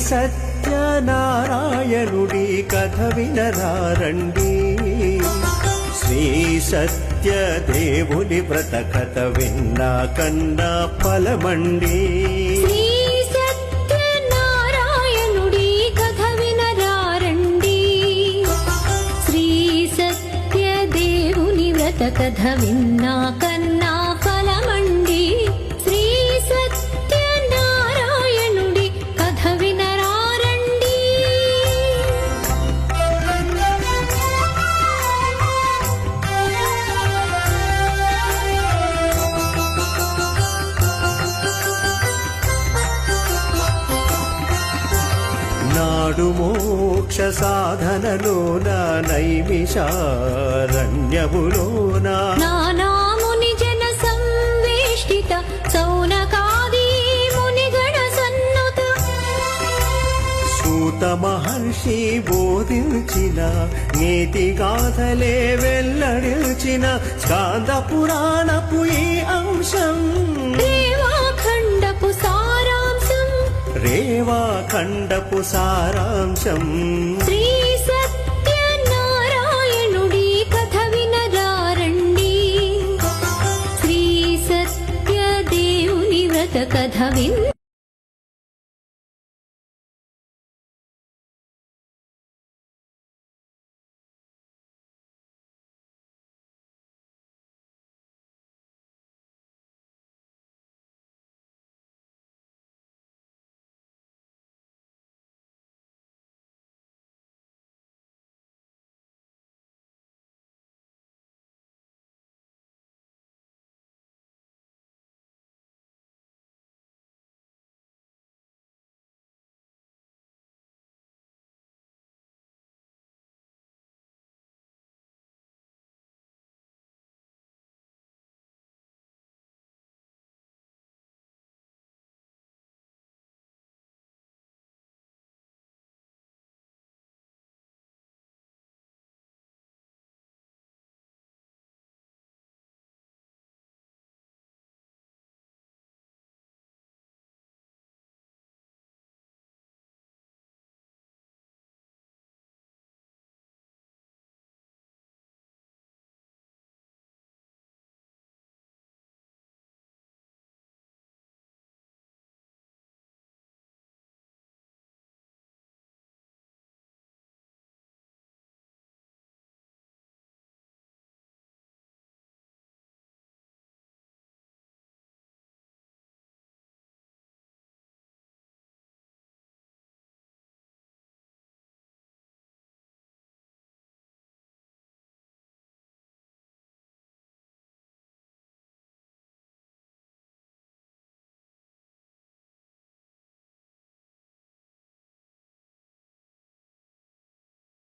సత్యనారాయణుడి కథ వినరారండి శ్రీ సత్యదేవుని వ్రత కథ విన్నా కన్నా ఫలమండి శ్రీ సత్యనారాయణుడి కథ వినరారండి శ్రీ సత్యదేవుని వ్రత కథ విన్నా కన్నా ఫలమండి శ్రీ సత్యనారాయణుడి కథ వినరారండి నాడు మోక్ష సాధనలోన నైమిషారణ్యములోన నానాముని జన సంవేష్టిత సౌనకాది మునిగణ సన్నుత సూత మహర్షి బోధించిన నీతి గాథలే వెల్లడిల్చిన స్కాంద పురాణపు ఈ అంశం రేవాఖండపు సారాంశం రేవాఖండపు సారాంశం శ్రీ సత్యనారాయణుడి కథ వినరారండి శ్రీ సత్యదేవుని వ్రత కథ విన్